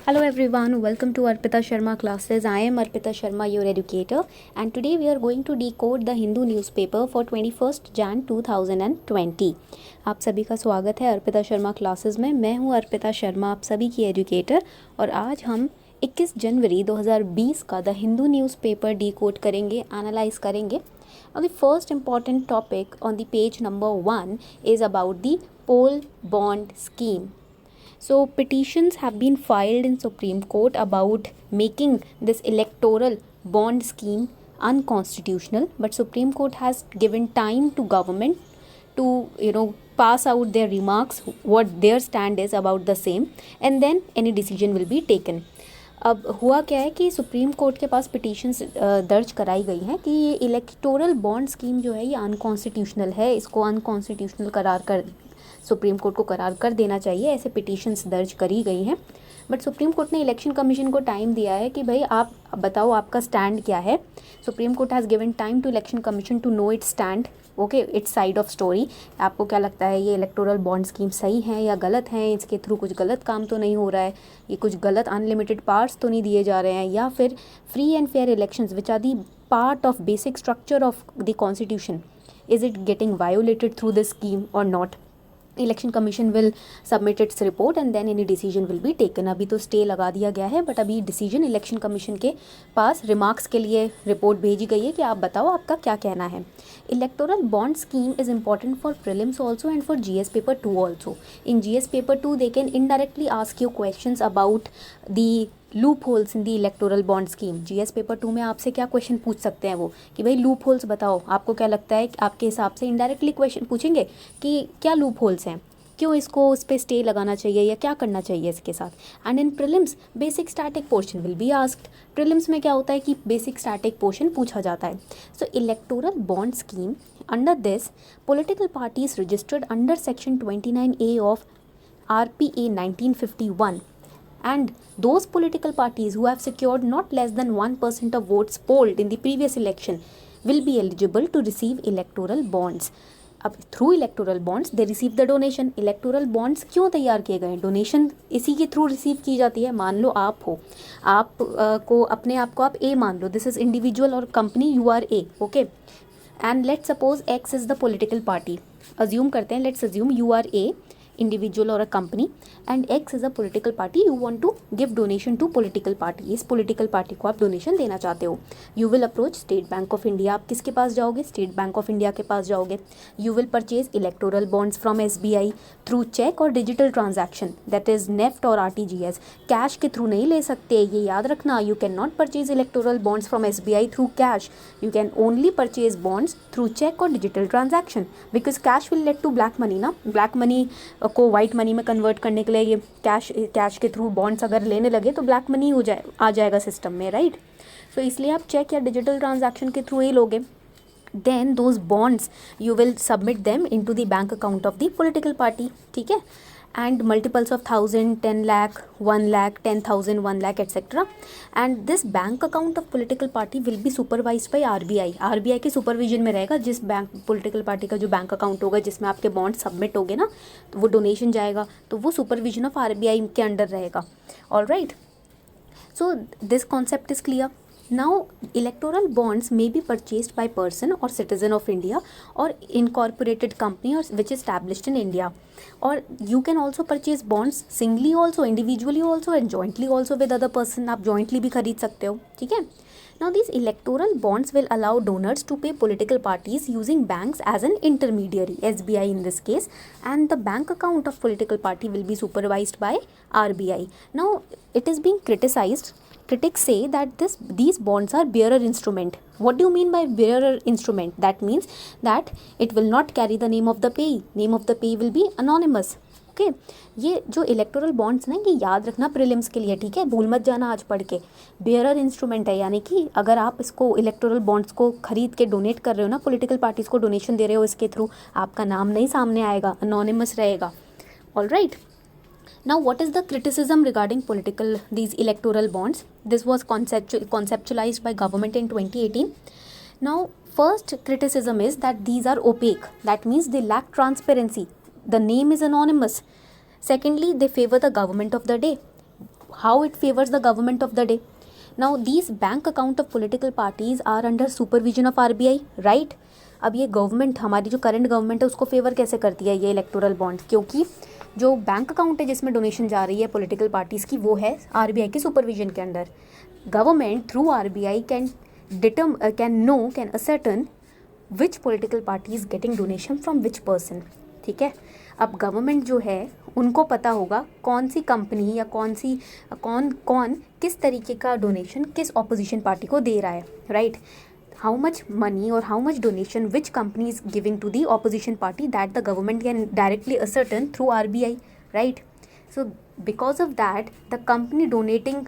Hello everyone, welcome to Arpita Sharma classes. I am Arpita Sharma, your educator, and today we are going to decode the Hindu newspaper for 21st Jan 2020. आप सभी का स्वागत है Arpita Sharma classes में। मैं हूं अर्पिता शर्मा, आप सभी की एजुकेटर, और आज हम 21 जनवरी 2020 का द हिंदू न्यूज़पेपर डिकोड करेंगे, एनालाइज करेंगे. Now the first important topic on the page number 1 is about the poll bond scheme. So petitions have been filed in Supreme Court about making this electoral bond scheme unconstitutional, but Supreme Court has given time to government to pass out their remarks, what their stand is about the same, and then any decision will be taken. अब हुआ क्या है कि supreme court के पास petitions दर्ज कराई गई हैं कि ये इलेक्टोरल बॉन्ड स्कीम जो है ये अनकॉन्स्टिट्यूशनल है, इसको अनकॉन्स्टिट्यूशनल करार कर सुप्रीम कोर्ट को करार कर देना चाहिए, ऐसे पिटीशंस दर्ज करी गई हैं. बट सुप्रीम कोर्ट ने इलेक्शन कमीशन को टाइम दिया है कि भाई आप बताओ आपका स्टैंड क्या है. Supreme Court has given time to Election Commission to know its stand, okay, its side of story. आपको क्या लगता है ये इलेक्टोरल बॉन्ड स्कीम सही है या गलत है, इसके थ्रू कुछ गलत काम तो नहीं हो रहा है, ये कुछ गलत अनलिमिटेड पावर्स तो नहीं दिए जा रहे हैं, या फिर free and fair elections which are the part of basic structure of the constitution, is it getting violated through this scheme or not. Election commission will submit its report and then any decision will be taken. अभी तो stay लगा दिया गया है, but अभी decision election commission के पास remarks के लिए रिपोर्ट भेजी गई है कि आप बताओ आपका क्या कहना है. Electoral bond scheme is important for prelims also and for GS paper 2 also. In GS paper 2 they can indirectly ask you questions about the loop holes in the electoral bond scheme. GS paper 2 में आपसे क्या question पूछ सकते हैं वो कि भाई loop holes बताओ, आपको क्या लगता है, आपके हिसाब से इनडायरेक्टली क्वेश्चन पूछेंगे कि क्या लूप होल्स हैं, क्यों इसको उस पर स्टे लगाना चाहिए या क्या करना चाहिए इसके साथ. And in prelims basic static portion will be asked. Prelims में क्या होता है कि बेसिक स्टैटिक पोर्शन पूछा जाता है. So electoral bond scheme, under this political parties registered under section 29A of RPA 1951 and those political parties who have secured not less than 1% of votes polled in the previous election will be eligible to receive electoral bonds. अब through electoral bonds they receive the donation. Electoral bonds क्यों तैयार किए गए? Donation इसी के through receive की जाती है. मान लो आप हो, आप को अपने आप को आप ए मान लो, this is individual or company you are a, okay, and let's suppose X is the political party. Assume करते हैं, let's assume you are a, individual or a company, and X is a political party. You want to give donation to political party. इस political party को आप donation देना चाहते हो. You will approach State Bank of India. आप किसके पास जाओगे? State Bank of India के पास जाओगे. You will purchase electoral bonds from SBI through cheque or digital transaction, that is NEFT or RTGS. Cash के थ्रू नहीं ले सकते, ये याद रखना. You can not purchase electoral bonds from SBI through cash. You can only purchase bonds through cheque or digital transaction, because cash will lead to black money ना. Black money को वाइट मनी में convert करने के लिए ये cash के through bonds अगर लेने लगे तो ब्लैक मनी आ जाएगा सिस्टम में, राइट. सो इसलिए आप चेक या डिजिटल ट्रांजैक्शन के थ्रू ही लोगे. Then those bonds you will submit them into the bank account of the political party, ठीक है. and multiples of 1000, 10 lakh, 1 lakh, 10,000, 1 lakh, etc. And this bank account of political party will be supervised by RBI. RBI के supervision में रहेगा. जिस bank political party का जो bank account होगा जिसमें आपके बॉन्ड सबमिट होगे ना, तो वो डोनेशन जाएगा, तो वो सुपरविजन ऑफ RBI के अंडर रहेगा. All right, so this concept is clear. Now, electoral bonds may be purchased by person or citizen of India or incorporated company or which is established in India. Or you can also purchase bonds singly also, individually also and jointly also with other person. आप jointly भी खरीद सकते हो, ठीक है. Now, these electoral bonds will allow donors to pay political parties using banks as an intermediary, SBI in this case, and the bank account of political party will be supervised by RBI. Now, it is being criticized. Critics say that these bonds are bearer instrument. What do you mean by bearer instrument? That means that it will not carry the name of the payee. Name of the payee will be anonymous. Okay, ये जो electoral bonds ना, ये याद रखना prelims के लिए, ठीक है, भूल मत जाना आज पढ़ के. बेयरर इंस्ट्रूमेंट है, यानी कि अगर आप इसको इलेक्टोरल बॉन्ड्स को खरीद के डोनेट कर रहे हो ना, पॉलिटिकल पार्टीज को डोनेशन दे रहे हो, इसके थ्रू आपका नाम नहीं सामने आएगा, अनोनिमस रहेगा. All right. Now, what is the criticism regarding these electoral bonds? This was conceptualized by government in 2018. Now, first criticism is that these are opaque. That means they lack transparency. The name is anonymous. Secondly, they favor the government of the day. how it favors the government of the day. Now these bank account of political parties are under supervision of RBI, right? अब ये government, हमारी जो current government है, उसको favour कैसे करती है ये इलेक्टोरल बॉन्ड्स, क्योंकि जो बैंक अकाउंट है जिसमें डोनेशन जा रही है पॉलिटिकल पार्टीज़ की, वो है आरबीआई के सुपरविजन के under. Government through RBI can ascertain which political party is getting donation from which person. ठीक है, अब गवर्नमेंट जो है उनको पता होगा कौन सी कंपनी या कौन किस तरीके का डोनेशन किस ऑपोजिशन पार्टी को दे रहा है, right? How much money or how much donation which company is giving to the opposition party, that the government can directly ascertain through RBI, right? So because of that, the company donating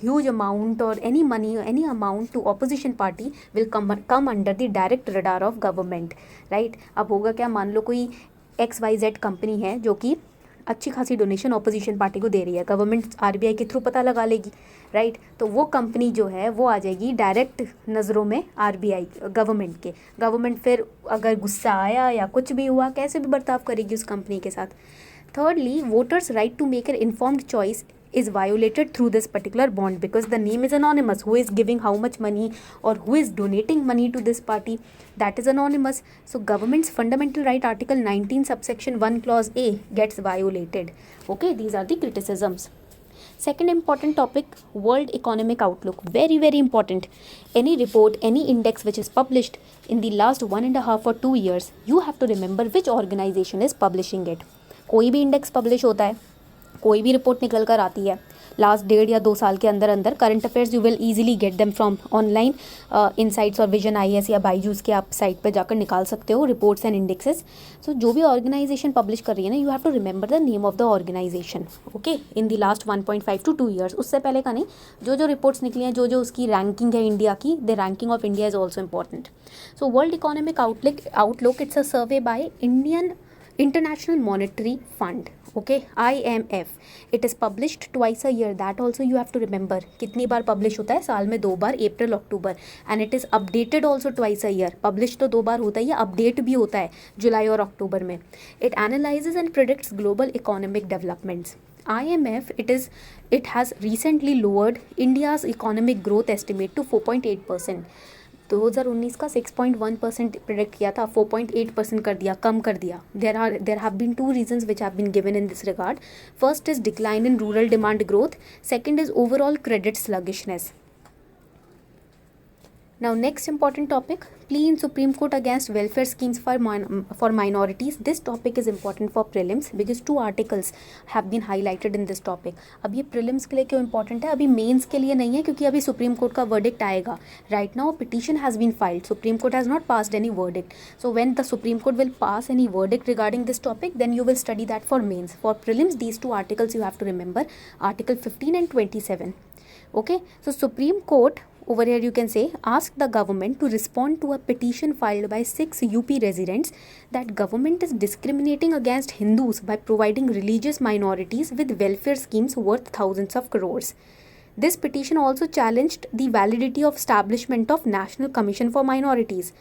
huge amount or any money or any amount to opposition party will come under the direct radar of government, right? अब होगा क्या, मान लो कोई XYZ company है जो कि अच्छी खासी डोनेशन ऑपोजिशन पार्टी को दे रही है, गवर्नमेंट आरबीआई के थ्रू पता लगा लेगी, राइट? तो वो कंपनी जो है वो आ जाएगी डायरेक्ट नज़रों में आरबीआई गवर्नमेंट के. गवर्नमेंट फिर अगर गुस्सा आया या कुछ भी हुआ, कैसे भी बर्ताव करेगी उस कंपनी के साथ. Thirdly, voters' right to make an informed choice is violated through this particular bond because the name is anonymous. Who is giving how much money or who is donating money to this party, that is anonymous. So government's fundamental right, article 19 subsection 1 clause A gets violated. Okay, these are the criticisms. Second important topic, World Economic Outlook. Very, very important. Any report, any index which is published in the last 1.5 or 2 years, you have to remember which organization is publishing it. कोई भी index publish होता है, कोई भी report निकल कर आती है लास्ट 1.5 या 2 साल के अंदर current affairs, you will easily get them from online insights और विजन आईएएस या बाईजूस के आप साइट पे जाकर निकाल सकते हो रिपोर्ट्स एंड इंडेक्सेस. सो जो भी ऑर्गेनाइजेशन पब्लिश कर रही है ना, you have to remember the name of the organisation, okay, in the last 1.5 to 2 years. उससे पहले का नहीं, जो रिपोर्ट्स निकली हैं, जो उसकी रैंकिंग है इंडिया की, the ranking of India is also important. So world economic outlook, it's a survey by Indian International Monetary Fund, okay, IMF. It is published twice a year. That also you have to remember. कितनी बार publish होता है साल में? 2 बार, अप्रैल अक्टूबर. And it is updated also twice a year. Publish तो 2 बार होता है, या update भी होता है जुलाई और अक्टूबर में. It analyzes and predicts global economic developments. IMF, it has recently lowered India's economic growth estimate to 4.8%. 2019 का 6.1% प्रेडिक्ट किया था, 4.8% कर दिया, कम कर दिया. There have been 2 reasons which have been given in this regard. First is decline in rural demand growth. Second is overall credit sluggishness. Now next important topic, plea in Supreme Court against welfare schemes for minorities. This topic is important for prelims because 2 articles have been highlighted in this topic. अब ये prelims के लिए क्यों important है, अभी mains के लिए नहीं है, क्योंकि अभी Supreme Court का verdict आएगा. Right now petition has been filed. Supreme Court has not passed any verdict. So when the Supreme Court will pass any verdict regarding this topic, then you will study that for mains. For prelims, these 2 articles you have to remember, Article 15 and 27. Okay, so Supreme Court over here you can say ask the government to respond to a petition filed by 6 UP residents that government is discriminating against Hindus by providing religious minorities with welfare schemes worth thousands of crores. This petition also challenged the validity of establishment of National Commission for Minorities.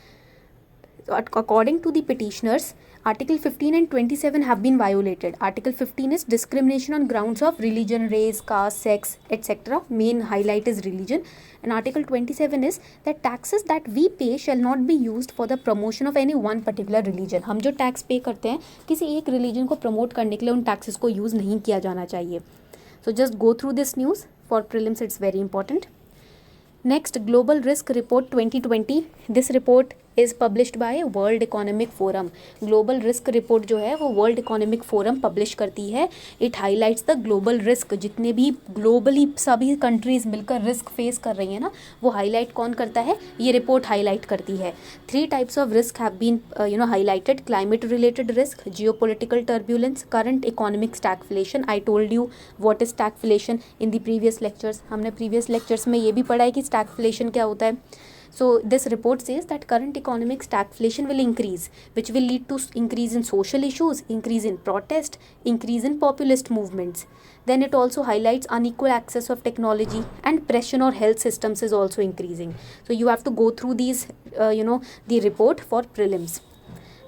According to the petitioners, Article 15 and 27 have been violated. Article 15 is discrimination on grounds of religion, race, caste, sex, etc. Main highlight is religion. And Article 27 is that taxes that we pay shall not be used for the promotion of any one particular religion. हम जो tax पे करते हैं किसी एक religion को promote करने के लिए उन टैक्सेस को यूज़ नहीं किया जाना चाहिए. So just go through this news. For prelims it's very important. Next, Global Risk Report 2020. This report is published by World Economic Forum. Global Risk Report जो है वो World Economic Forum publish करती है. It highlights the global risk. जितने भी globally सभी countries मिलकर risk face कर रही हैं ना, वो highlight कौन करता है? ये report highlight करती है. 3 types of risk have been highlighted. Climate related risk, geopolitical turbulence, current economic stagflation. I told you what is stagflation in the previous lectures. हमने previous lectures में ये भी पढ़ा है कि stagflation क्या होता है. So this report says that current economic stagflation will increase, which will lead to increase in social issues, increase in protest, increase in populist movements. Then it also highlights unequal access of technology and pressure on health systems is also increasing. So you have to go through these, the report for prelims.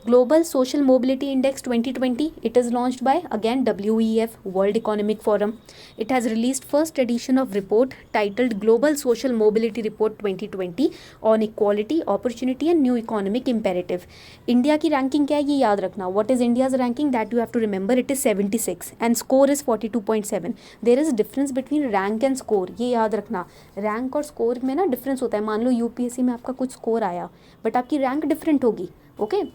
Global Social Mobility Index 2020, it is launched by again WEF, World Economic Forum. It has released first edition of report titled Global Social Mobility Report 2020 on equality, opportunity and new economic imperative. India की ranking क्या है ये याद रखना. What is India's ranking? That you have to remember. It is 76 and score is 42.7. There is difference between rank and score. ये याद रखना. Rank और score में ना difference होता है. मान लो UPSC में आपका कुछ score आया but आपकी rank different होगी. Okay.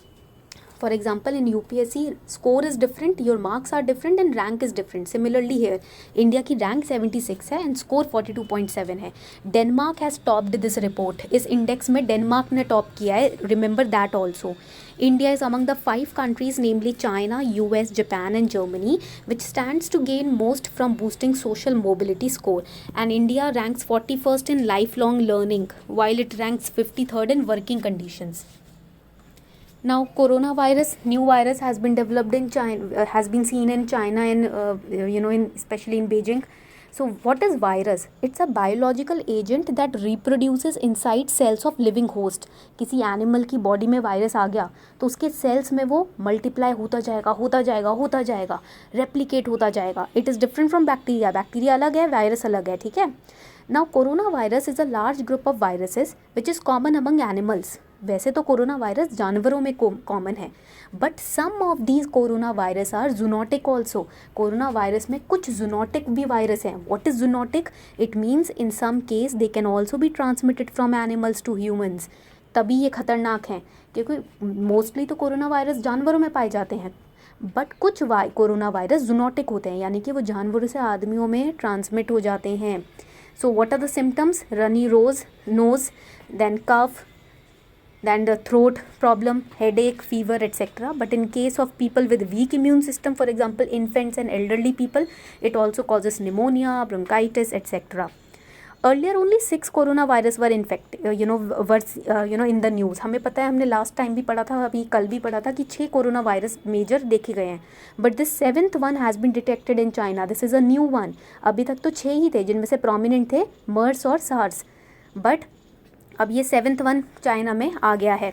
For example, in UPSC, score is different, your marks are different and rank is different. Similarly here, India की rank 76 है and score 42.7 है. Denmark has topped this report. इस index में Denmark ने top किया है. Remember that also. India is among the 5 countries, namely China, US, Japan and Germany, which stands to gain most from boosting social mobility score. And India ranks 41st in lifelong learning, while it ranks 53rd in working conditions. Now, coronavirus, new virus has been developed in China, has been seen in China and especially in Beijing. So, what is virus? It's a biological agent that reproduces inside cells of living host. किसी animal की body में virus आ गया तो उसके cells में वो multiply होता जाएगा, replicate होता जाएगा. It is different from bacteria. Bacteria अलग है, virus अलग है, ठीक है? Now, coronavirus is a large group of viruses which is common among animals. वैसे तो कोरोना वायरस जानवरों में कॉमन है but some of these corona virus are zoonotic also. Corona virus में कुछ जूनोटिक भी वायरस हैं. What is zoonotic? It means in some case they can also be transmitted from animals to humans. तभी ये खतरनाक हैं क्योंकि मोस्टली तो कोरोना वायरस जानवरों में पाए जाते हैं बट कुछ कोरोना वायरस जूनोटिक होते हैं यानी कि वो जानवरों से आदमियों में ट्रांसमिट हो जाते हैं. So what are the symptoms? Runny nose, then cough, then the throat problem, headache, fever, etc. But in case of people with weak immune system, for example infants and elderly people, it also causes pneumonia, bronchitis, etc. Earlier only 6 coronavirus were infected, in the news. हमें पता है, हमने last time भी पढ़ा था, अभी कल भी पढ़ा था कि 6 कोरोना वायरस मेजर देखे गए हैं but this 7th one has been detected in China. This is a new one. अभी तक तो 6 ही थे जिनमें से प्रोमिनेंट थे मर्स और सार्स बट अब ये 7th वन चाइना में आ गया है.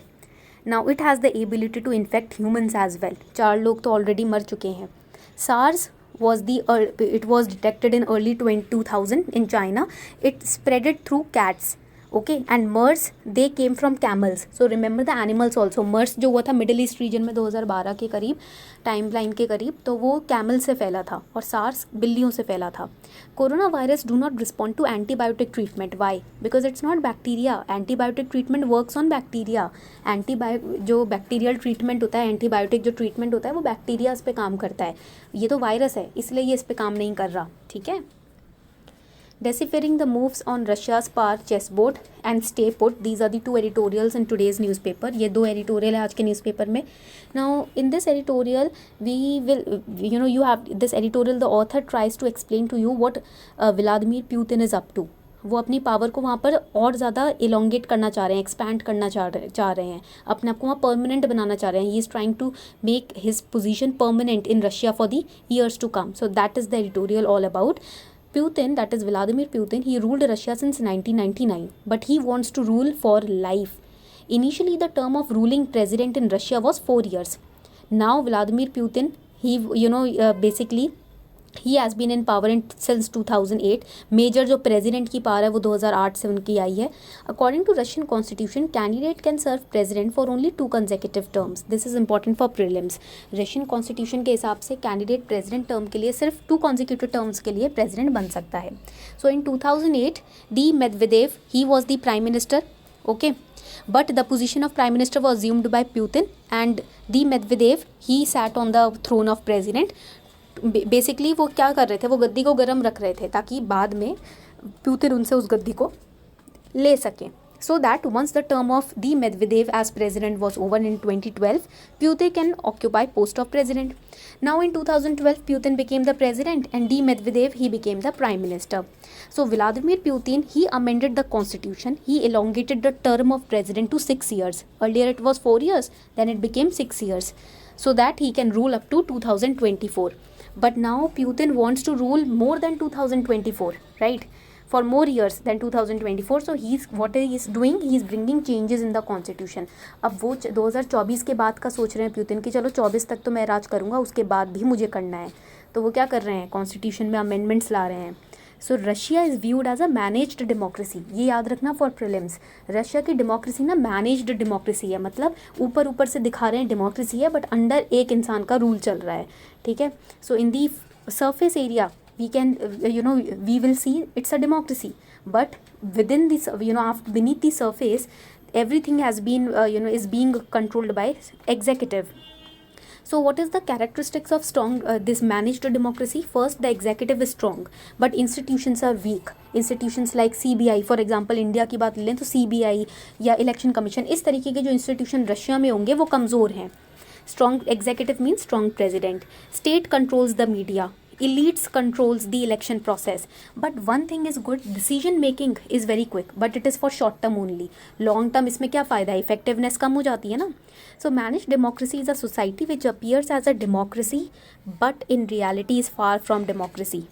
Now it has the ability to infect humans as well. 4 लोग तो ऑलरेडी मर चुके हैं. SARS it was detected in early 2000 in China. It spreaded through cats. Okay, and MERS, they came from camels. So remember the animals also. MERS जो हुआ था middle east region में 2012 के करीब, टाइमलाइन के करीब, तो वो कैमल से फैला था और सार्स बिल्लियों से फैला था. Corona virus do not respond to antibiotic treatment. Why? Because it's not bacteria. Antibiotic treatment works on bacteria. जो बैक्टीरियल ट्रीटमेंट होता है, एंटीबायोटिक जो ट्रीटमेंट होता है वो बैक्टीरियाज पे काम करता है. ये तो वायरस है इसलिए ये इस पे काम नहीं कर रहा. ठीक है. Deciphering the moves on Russia's power chessboard and stay put. These are the 2 editorials in today's newspaper. ये 2 editorial है आज के newspaper में. Now in this editorial we will, you have this editorial, the author tries to explain to you what Vladimir Putin is up to. वो अपनी power को वहाँ पर और ज़्यादा इलोंगेट करना चाह रहे हैं, एक्सपैंड करना चाह रहे हैं, अपने आप को वहाँ परमानेंट बनाना चाह रहे हैं. He is trying to make his position permanent in Russia for the years to come. So that is the editorial all about. Putin, that is Vladimir Putin, he ruled Russia since 1999, but he wants to rule for life. Initially, the term of ruling president in Russia was 4 years. Now, Vladimir Putin, he, basically, he has been in power since 2008. Major जो president की power है वो 2008 से उनकी आई है. According to Russian constitution, candidate can serve president for only 2 consecutive terms. This is important for prelims. Russian constitution के हिसाब से कैंडिडेट प्रेसिडेंट टर्म के लिए सिर्फ 2 कंसेक्यूटिव टर्म्स के लिए प्रेसिडेंट बन सकता है. सो इन 2008 D Medvedev, he was the prime minister. Okay, but the position of prime minister was assumed by Putin and the Medvedev, he sat on the throne of president. Basically वो क्या कर रहे थे, वो गद्दी को गर्म रख रहे थे ताकि बाद में पुतिन उनसे उस गद्दी को ले सकें. So that once the term of the Medvedev as president was over in 2012, Putin can occupy post of president. Now in 2012, Putin became the president and the Medvedev, he became the prime minister. So Vladimir Putin, he amended the constitution. He elongated the term of president to 6 years. Earlier it was 4 years, then it became 6 years. So that he can rule up to 2024. But now Putin wants to rule more than 2024, right? for more years than 2024. So what he is doing, he is bringing changes in the constitution. अब वो 2024 के बाद का सोच रहे हैं Putin कि चलो 24 तक तो मैं राज करूँगा, उसके बाद भी मुझे करना है. तो वो क्या कर रहे हैं, कॉन्स्टिट्यूशन में अमेंडमेंट्स ला रहे हैं. So Russia is viewed as a managed democracy. ये याद रखना फॉर प्रीलिम्स. रशिया की डेमोक्रेसी ना मैनेज्ड डेमोक्रेसी है, मतलब ऊपर ऊपर से दिखा रहे हैं डेमोक्रेसी है, बट अंडर एक इंसान का रूल चल रहा है. ठीक है. सो इन दी surface area we can we will see it's a democracy, but within this beneath the surface everything has been is being controlled by executive. So what is the characteristics of strong this managed democracy? First, the executive is strong but institutions are weak. Institutions like CBI, for example India की बात लें तो CBI या election commission, इस तरीके के जो institution Russia में होंगे वो कमज़ोर हैं. Strong executive means strong president. State controls the media. Elites controls the election process. But one thing is good, decision making is very quick, but it is for short term only. Long term इसमें क्या फ़ायदा है, effectiveness कम हो जाती है ना. So managed democracy is a society which appears as a democracy, but in reality is far from democracy.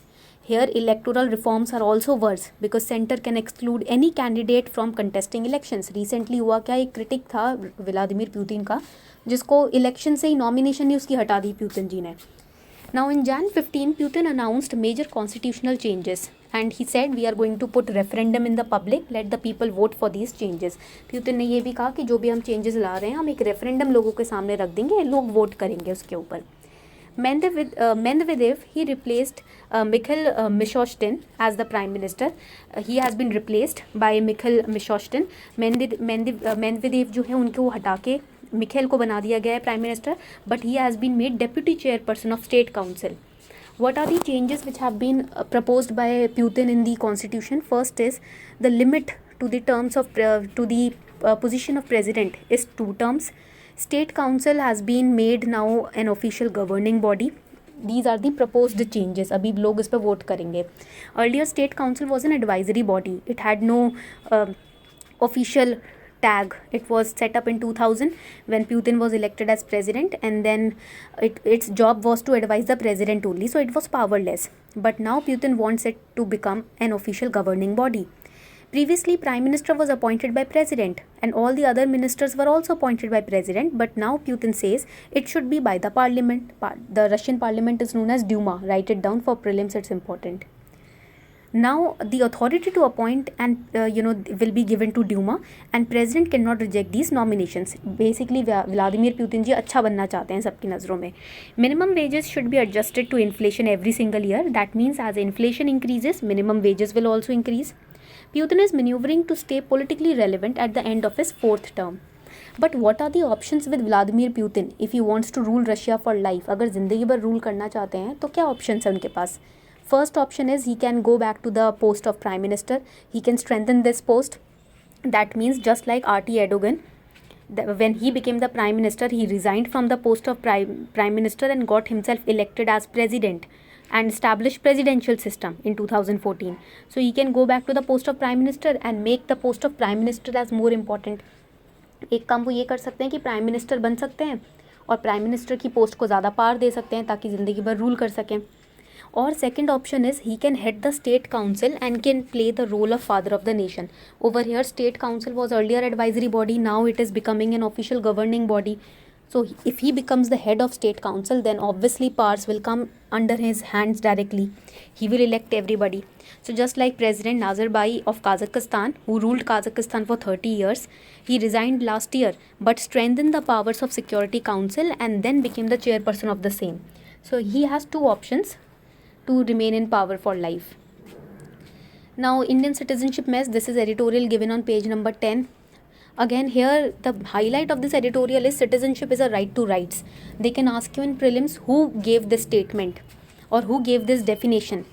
Here electoral reforms are also worse because center can exclude any candidate from contesting elections. Recently हुआ क्या, एक critic था Vladimir Putin का, जिसको election से ही nomination ही उसकी हटा दी Putin जी ने. Now in Jan 15, Putin announced major constitutional changes and he said we are going to put referendum in the public, let the people vote for these changes. Putin ने ये भी कहा कि जो भी हम चेंजेस ला रहे हैं हम एक रेफरेंडम लोगों के सामने रख देंगे, लोग वोट करेंगे उसके ऊपर. Medvedev, he replaced Mikhail Mishustin as the prime minister. He has been replaced by Mikhail Mishustin. Medvedev जो है उनको हटा के मिखेल को बना दिया गया है prime minister, but he has been made deputy chairperson of state council. What are the changes which have been proposed by Putin in the constitution? First is the limit to the terms of to the position of president is 2 terms. State council has been made now an official governing body. These are the proposed changes. अभी लोग इस पर vote करेंगे. Earlier state council was an advisory body. It had no official tag. It was set up in 2000 when Putin was elected as president, and then its job was to advise the president only, so it was powerless. But now Putin wants it to become an official governing body. Previously prime minister was appointed by president and all the other ministers were also appointed by president, but now Putin says it should be by the parliament. The Russian parliament is known as Duma. Write it down for prelims, it's important. Now the authority to appoint and will be given to Duma, and president cannot reject these nominations. Basically Vladimir Putin जी अच्छा बनना चाहते हैं सबकी नज़रों में. Minimum wages should be adjusted to inflation every single year. That means as inflation increases, minimum wages will also increase. Putin is maneuvering to stay politically relevant at the end of his 4th term. But what are the options with Vladimir Putin if he wants to rule Russia for life? अगर ज़िंदगी भर rule करना चाहते हैं तो क्या options हैं उनके पास? First option is he can go back to the post of prime minister. He can strengthen this post. That means just like R.T. Erdogan, when he became the prime minister, he resigned from the post of prime minister and got himself elected as president and established presidential system in 2014. So he can go back to the post of prime minister and make the post of prime minister as more important. एक काम वो ये कर सकते हैं कि prime minister बन सकते हैं और प्राइम मिनिस्टर की पोस्ट को ज़्यादा पावर दे सकते हैं ताकि ज़िंदगी भर रूल कर सकें. Or second option is he can head the state council and can play the role of father of the nation. Over here state council was earlier advisory body, now it is becoming an official governing body. So if he becomes the head of state council, then obviously powers will come under his hands directly. He will elect everybody. So just like President Nazarbayev of Kazakhstan, who ruled Kazakhstan for 30 years, he resigned last year but strengthened the powers of Security Council and then became the chairperson of the same. So he has 2 options to remain in power for life. Now Indian citizenship mess, this is editorial given on page number 10. Again here the highlight of this editorial is citizenship is a right to rights. They can ask you in prelims who gave this statement or who gave this definition.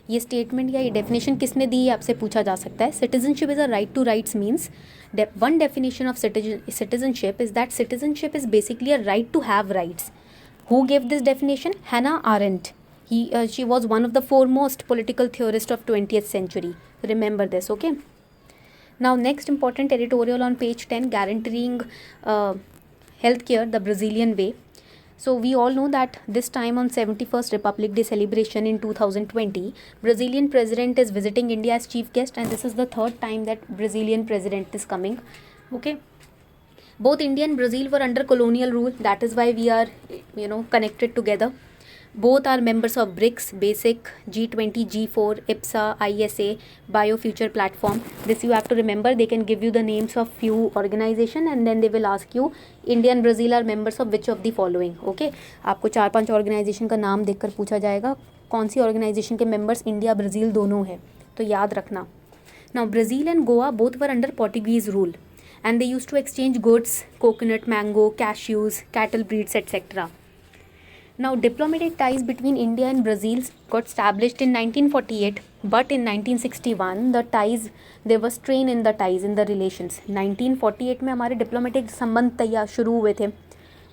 ये statement या ये definition किसने दी आपसे पूछा जा सकता है. Citizenship is a right to rights means one definition of citizenship is that citizenship is basically a right to have rights. Who gave this definition? Hannah Arendt. She was one of the foremost political theorists of 20th century. Remember this, okay? Now next important editorial on page 10, guaranteeing healthcare the Brazilian way. So we all know that this time on 71st Republic Day celebration in 2020, Brazilian president is visiting India as chief guest, and this is the third time that Brazilian president is coming. Okay. Both India and Brazil were under colonial rule. That is why we are, connected together. Both are members of BRICS, BASIC, G20, G4, IPSA, ISA, BioFuture platform. This you have to remember. They can give you the names of few organization and then they will ask you India and Brazil are members of which of the following. Okay, आपको 4-5 organisation का नाम देखकर पूछा जाएगा कौन सी organisation के members India Brazil दोनों है, तो याद रखना. Now Brazil and Goa both were under Portuguese rule and they used to exchange goods, coconut, mango, cashews, cattle breeds, etc. Now, diplomatic ties between India and Brazil got established in 1948, but in 1961, there was strain in the ties, in the relations. 1948 में हमारे diplomatic संबंध तैयार शुरू हुए थे,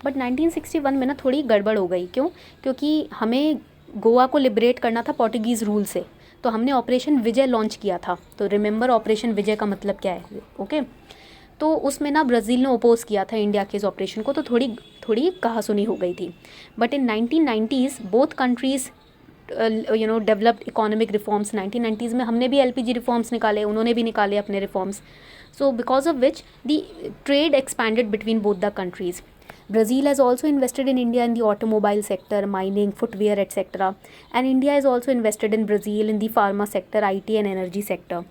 but 1961 में ना थोड़ी गड़बड़ हो गई. क्यों? क्योंकि हमें गोवा को लिबरेट करना था पोर्टुगीज़ रूल से, तो हमने ऑपरेशन विजय लॉन्च किया था. तो रिमेंबर ऑपरेशन विजय का मतलब क्या है? ओके. तो उसमें ना ब्राज़ील ने अपोज किया था इंडिया के इस ऑपरेशन को, तो थोड़ी कहासुनी हो गई थी. But in 1990s both countries developed economic reforms. 1990s में हमने भी एलपीजी रिफॉर्म्स निकाले, उन्होंने भी निकाले अपने reforms. So because of which the trade expanded between both the countries. Brazil has also invested in India in the automobile sector, mining, footwear, etc. And India has also invested in Brazil in the pharma sector, IT and energy sector.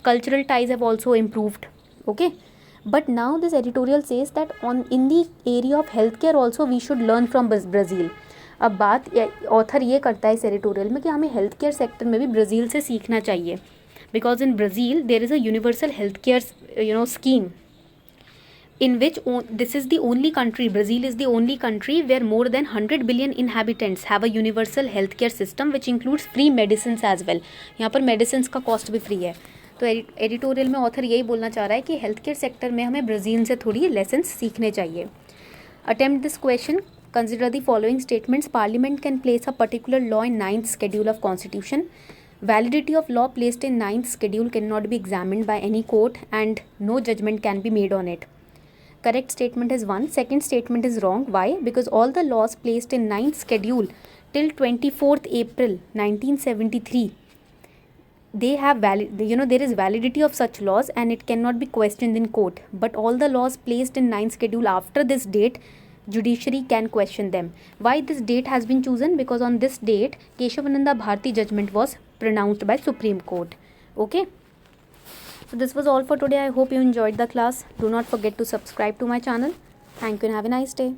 Cultural ties have also improved. Okay. But now this editorial says that in the area of healthcare also we should learn from Brazil. अब बात author ये करता है इस editorial में कि हमें health care sector में भी ब्राज़ील से सीखना चाहिए. Because in Brazil there is a universal health care scheme in which this is the only country, Brazil is the only country where more than 100 billion inhabitants have a universal healthcare system which includes free medicines as well. यहाँ पर medicines का cost भी free है. तो editorial में author यही बोलना चाह रहा है कि हेल्थ केयर सेक्टर में हमें ब्राज़ील से थोड़ी लेसन्स सीखने चाहिए. Attempt this question. Consider the following statements. Parliament can place a particular law in 9th schedule of constitution. Validity of law placed in 9th schedule cannot be examined by any court and no judgment can be made on it. Correct statement is 1. Second statement is wrong. Why? Because all the laws placed in 9th schedule till 24th April 1973, they have there is validity of such laws and it cannot be questioned in court. But all the laws placed in 9th schedule after this date, judiciary can question them. Why this date has been chosen? Because on this date, Keshavananda Bharati judgment was pronounced by Supreme Court. Okay. So this was all for today. I hope you enjoyed the class. Do not forget to subscribe to my channel. Thank you and have a nice day.